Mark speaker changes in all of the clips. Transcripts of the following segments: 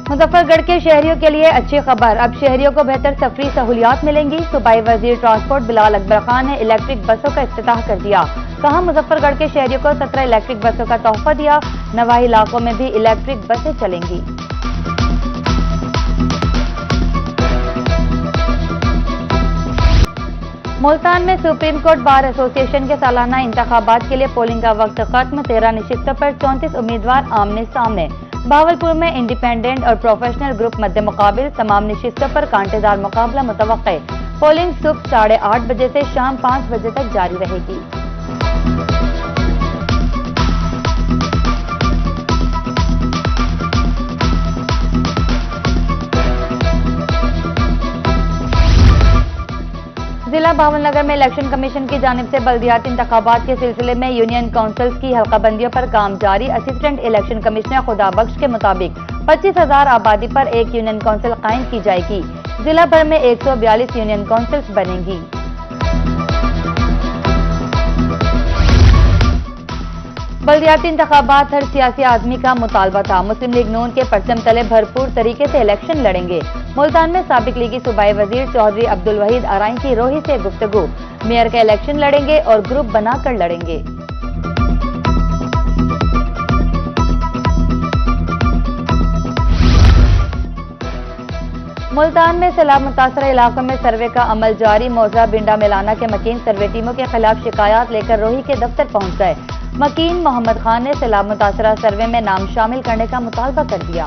Speaker 1: मुजफ्फरगढ़ के शहरियों के लिए अच्छी खबर, अब शहरियों को बेहतर सफरी सहूलियात मिलेंगी। सूबाई वजीर ट्रांसपोर्ट बिलाल अकबर खान ने इलेक्ट्रिक बसों का इफ्तिताह कर दिया। कहा, मुजफ्फरगढ़ के शहरियों को 17 इलेक्ट्रिक बसों का तोहफा दिया। नवाही इलाकों में भी इलेक्ट्रिक बसें चलेंगी। मुल्तान में सुप्रीम कोर्ट बार एसोसिएशन के सालाना इंतखाबात के लिए पोलिंग का वक्त खत्म। 13 नशिस्तों पर 34 उम्मीदवार आमने सामने। बहावलपुर में इंडिपेंडेंट और प्रोफेशनल ग्रुप मद्दे मुकाबिल, तमाम नशिस्तों पर कांटेदार मुकाबला मुतवक्के। पोलिंग सुबह 8:30 बजे से शाम 5 बजे तक जारी रहेगी। जिला बहावलनगर में इलेक्शन कमीशन की जानिब से बल्दियाती इंतखाबात के सिलसिले में यूनियन काउंसिल्स की हल्काबंदियों पर काम जारी। असिस्टेंट इलेक्शन कमिश्नर खुदाबख्श के मुताबिक 25,000 आबादी पर एक यूनियन काउंसिल कायम की जाएगी। जिला भर में 142 यूनियन काउंसिल्स बनेंगी। बल्दियाती इंतखाबात हर सियासी आदमी का मुतालबा था। मुस्लिम लीग नून के परचम तले भरपूर तरीके से इलेक्शन लड़ेंगे। मुल्तान में साबिक लीगी सूबाई वजीर चौधरी अब्दुल वहीद अराई की रोही से गुफ्तगू। मेयर का इलेक्शन लड़ेंगे और ग्रुप बनाकर लड़ेंगे। मुल्तान में सैलाब मुतासरा इलाकों में सर्वे का अमल जारी। मौजा बिंडा मिलाना के मकीन सर्वे टीमों के खिलाफ शिकायत लेकर रोही के दफ्तर पहुंच गए। मकीन मोहम्मद खान ने सैलाब मुतासरा सर्वे में नाम शामिल करने का मुतालबा कर दिया।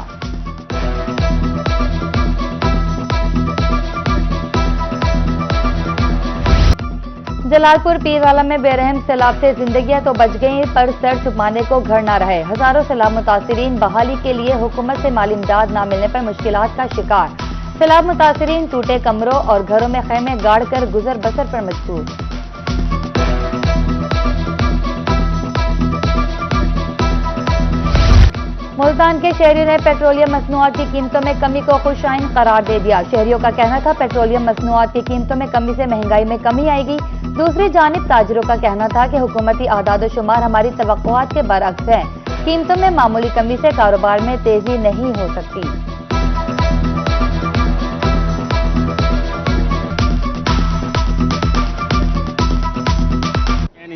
Speaker 1: जलालपुर पीरवाला में बेरहम सैलाब से जिंदगियां तो बच गई, पर सर छुपाने को घर न रहे। हजारों सैलाब मुतासिरीन बहाली के लिए हुकूमत से माली इमदाद न मिलने पर मुश्किलात का शिकार। सैलाब मुतासिरीन टूटे कमरों और घरों में खैमे गाड़ कर गुजर बसर पर मजबूर। मुल्तान के शहरियों ने पेट्रोलियम मसनूआत की कीमतों में कमी को खुशाइन करार दे दिया। शहरियों का कहना था पेट्रोलियम मसनूआत की कीमतों में कमी से महंगाई में कमी आएगी। दूसरी जानिब ताजरों का कहना था कि हुकूमती आदाद शुमार हमारी तवक्कुआत के बरअक्स है। कीमतों में मामूली कमी से कारोबार में तेजी नहीं हो सकती।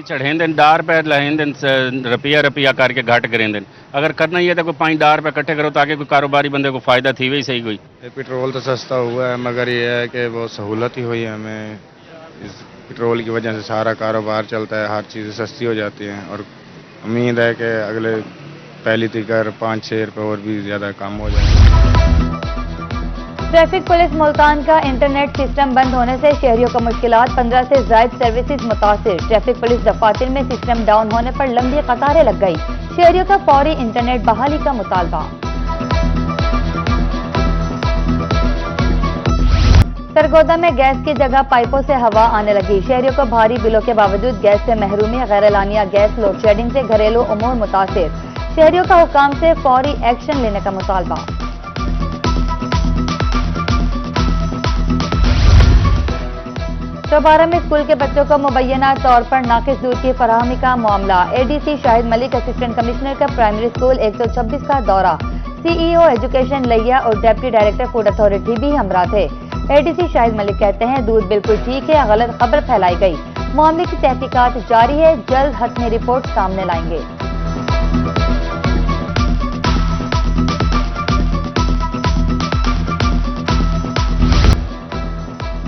Speaker 2: चढ़ेंदे डार पे लहेंदे रपिया करके घट करेंदे। अगर करना ही है तो कोई 5 डार पे इकट्ठे करो ताकि कोई कारोबारी बंदे को फायदा थी वही सही कोई।
Speaker 3: पेट्रोल तो सस्ता हुआ है, मगर ये है कि बहुत सहूलत ही हुई है हमें। इस पेट्रोल की वजह से सारा कारोबार चलता है, हर चीज़ सस्ती हो जाती हैं और उम्मीद है कि अगले पहली तिकर 5-6 रुपये और भी ज़्यादा कम हो जाए।
Speaker 1: ट्रैफिक पुलिस मुल्तान का इंटरनेट सिस्टम बंद होने से शहरियों को मुश्किलात, 15 से ज़ायद सर्विसेज मुतासिर। ट्रैफिक पुलिस दफातर में सिस्टम डाउन होने पर लंबी कतारें लग गई। शहरियों का फौरी इंटरनेट बहाली का मुतालबा। सरगोदा में गैस की जगह पाइपों से हवा आने लगी। शहरियों को भारी बिलों के बावजूद गैस से महरूमी। गैर एलानिया गैस लोड शेडिंग से घरेलू उमूर मुतासिर। शहरियों का हुकाम से फौरी एक्शन लेने का मुतालबा। चौबारा में स्कूल के बच्चों को मुबैना तौर पर नाकिस दूध की फराहमी का मामला। ADC Shahid Malik, assistant commissioner का प्राइमरी स्कूल 126 का दौरा। सीईओ एजुकेशन लिया और डिप्टी डायरेक्टर फूड अथॉरिटी भी हमरा थे। एडीसी शाहिद मलिक कहते हैं दूध बिल्कुल ठीक है, गलत खबर फैलाई गई। मामले की तहकीकात जारी है, जल्द हतमी रिपोर्ट सामने लाएंगे।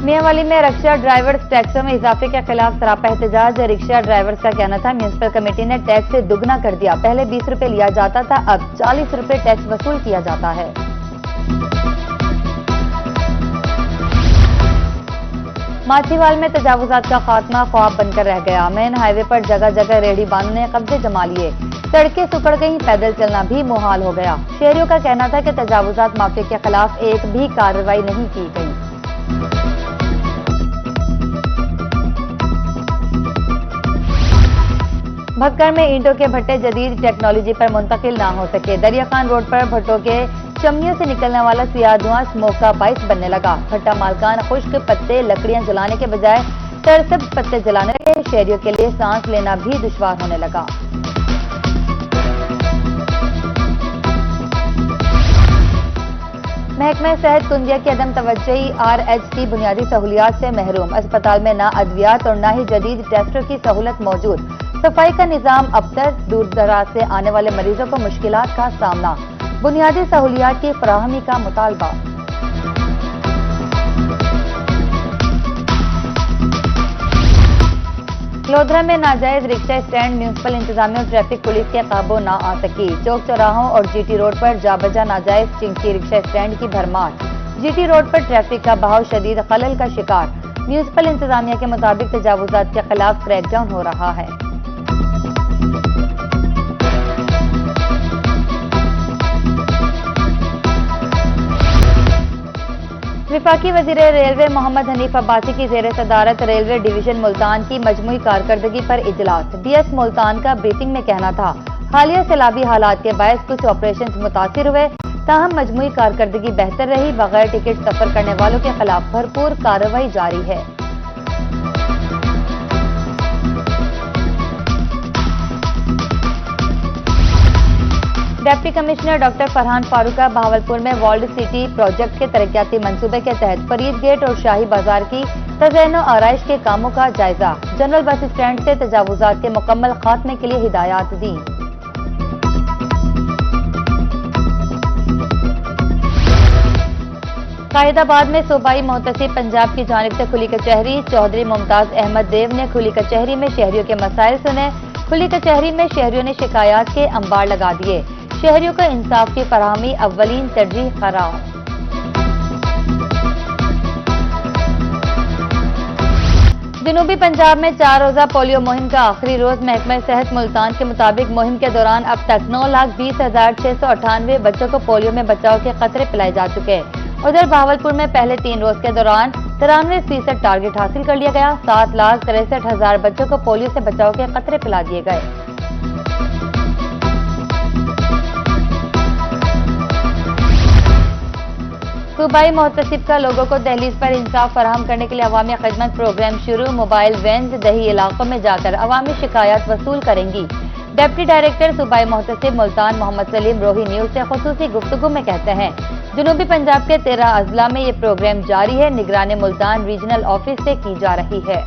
Speaker 1: मियांवाली में रिक्शा ड्राइवर्स टैक्सों में इजाफे के खिलाफ सरापा एहतजाज। रिक्शा ड्राइवर्स का कहना था म्यूनिसिपल कमेटी ने टैक्स से दुगना कर दिया। पहले 20 रुपए लिया जाता था, अब 40 रुपए टैक्स वसूल किया जाता है। माछीवाल में तजावुजात का खात्मा ख्वाब बनकर रह गया। मेन हाईवे पर जगह जगह रेहड़ी बानों ने कब्जे जमा लिए। सड़कें सुकड़ गई, पैदल चलना भी मुहाल हो गया। शहरियों का कहना था कि तजावुजात माफिया के खिलाफ एक भी कार्रवाई नहीं की गई। भक्कर में ईंटों के भट्टे जदीद टेक्नोलॉजी पर मुंतकिल ना हो सके। दरिया खान रोड पर भट्टों के चमनियों से निकलने वाला सियाह धुआं स्मोक का बाइस बनने लगा। भट्टा मालकान खुश्क पत्ते लकड़ियां जलाने के बजाय तरसब्ज पत्ते जलाने लगे। शहरियों के लिए सांस लेना भी दुश्वार होने लगा। محکمہ صحت کندیا کی عدم توجہی RHC بنیادی سہولیات سے محروم، اسپتال میں نہ ادویات اور نہ ہی جدید ٹیسٹر کی سہولت موجود، صفائی کا نظام ابتر، دور دراز سے آنے والے مریضوں کو مشکلات کا سامنا، بنیادی سہولیات کی فراہمی کا مطالبہ۔ لودھرا میں ناجائز رکشہ اسٹینڈ میونسپل انتظامیہ اور ٹریفک پولیس کے قابو نہ آ سکی، چوک چوراہوں اور GT روڈ پر جا بجا ناجائز چنکی رکشہ اسٹینڈ کی بھرمار، GT روڈ پر ٹریفک کا بہاؤ شدید خلل کا شکار، میونسپل انتظامیہ کے مطابق تجاوزات کے خلاف کریک ڈاؤن ہو رہا ہے۔ وفاقی وزیر ریلوے محمد حنیف عباسی کی زیر صدارت ریلوے ڈویژن ملتان کی مجموعی کارکردگی پر اجلاس، DS ملتان کا بریفنگ میں کہنا تھا حالیہ سیلابی حالات کے باعث کچھ آپریشنز متاثر ہوئے، تاہم مجموعی کارکردگی بہتر رہی، بغیر ٹکٹ سفر کرنے والوں کے خلاف بھرپور کارروائی جاری ہے۔ ڈپٹی کمشنر ڈاکٹر فرحان فاروق کا بہاولپور میں ورلڈ سٹی پروجیکٹ کے ترقیاتی منصوبے کے تحت فرید گیٹ اور شاہی بازار کی تزئین و آرائش کے کاموں کا جائزہ، جنرل بس اسٹینڈ سے تجاوزات کے مکمل خاتمے کے لیے ہدایات دیں۔ قائد آباد میں صوبائی محتسب پنجاب کی جانب سے کھلی کچہری، چودھری ممتاز احمد دیو نے کھلی کچہری میں شہریوں کے مسائل سنے، کھلی کچہری میں شہریوں نے شکایات کے انبار لگا دیے، شہریوں کو انصاف کی فراہمی اولین ترجیح قرار۔ جنوبی پنجاب میں 4 روزہ پولیو مہم کا آخری روز، محکمہ صحت ملتان کے مطابق مہم کے دوران اب تک 9,20,698 بچوں کو پولیو میں بچاؤ کے قطرے پلائے جا چکے۔ ادھر بہاولپور میں پہلے 3 روز کے دوران 93% ٹارگٹ حاصل کر لیا گیا، 7,63,000 بچوں کو پولیو سے بچاؤ کے قطرے پلا دیے گئے۔ صوبائی محتسب کا لوگوں کو دہلیز پر انصاف فراہم کرنے کے لیے عوامی خدمت پروگرام شروع، موبائل وینز دیہی علاقوں میں جا کر عوامی شکایات وصول کریں گی۔ ڈپٹی ڈائریکٹر صوبائی محتسب ملتان محمد سلیم روحی نیوز سے خصوصی گفتگو میں کہتے ہیں جنوبی پنجاب کے 13 اضلاع میں یہ پروگرام جاری ہے، نگران ملتان ریجنل آفس سے کی جا رہی ہے۔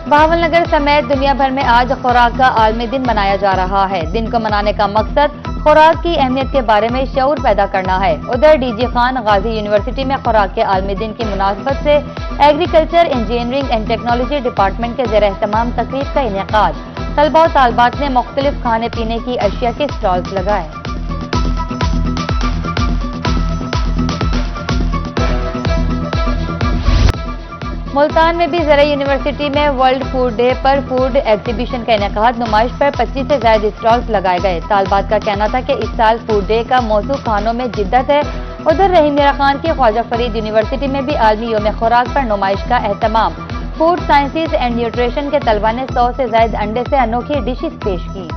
Speaker 1: بہاول نگر سمیت دنیا بھر میں آج خوراک کا عالمی دن منایا جا رہا ہے۔ دن کو منانے کا مقصد خوراک کی اہمیت کے بارے میں شعور پیدا کرنا ہے۔ ادھر DG خان غازی یونیورسٹی میں خوراک کے عالمی دن کی مناسبت سے agriculture, engineering and technology department کے زیر اہتمام تقریب کا انعقاد، طلباء و طالبات نے مختلف کھانے پینے کی اشیاء کے اسٹالز لگائے۔ ملتان میں بھی زرعی یونیورسٹی میں ورلڈ فوڈ ڈے پر فوڈ ایگزیبیشن کا انعقاد، نمائش پر 25 سے زائد اسٹالز لگائے گئے۔ طالبات کا کہنا تھا کہ اس سال فوڈ ڈے کا موضوع کھانوں میں جدت ہے۔ ادھر رحیم میرا خان کی خواجہ فرید یونیورسٹی میں بھی عالمی یوم خوراک پر نمائش کا اہتمام، فوڈ سائنسز اینڈ نیوٹریشن کے طلباء نے 100 سے زائد انڈے سے انوکھی ڈشز پیش کی۔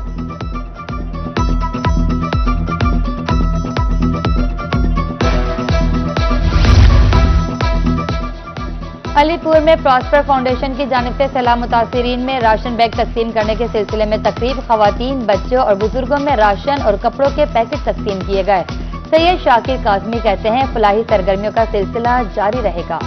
Speaker 1: علی پور میں پراسپر فاؤنڈیشن کی جانب سے سیلاب متاثرین میں راشن بیگ تقسیم کرنے کے سلسلے میں تقریب، خواتین، بچوں اور بزرگوں میں راشن اور کپڑوں کے پیکٹ تقسیم کیے گئے۔ سید شاکر کاظمی کہتے ہیں فلاحی سرگرمیوں کا سلسلہ جاری رہے گا۔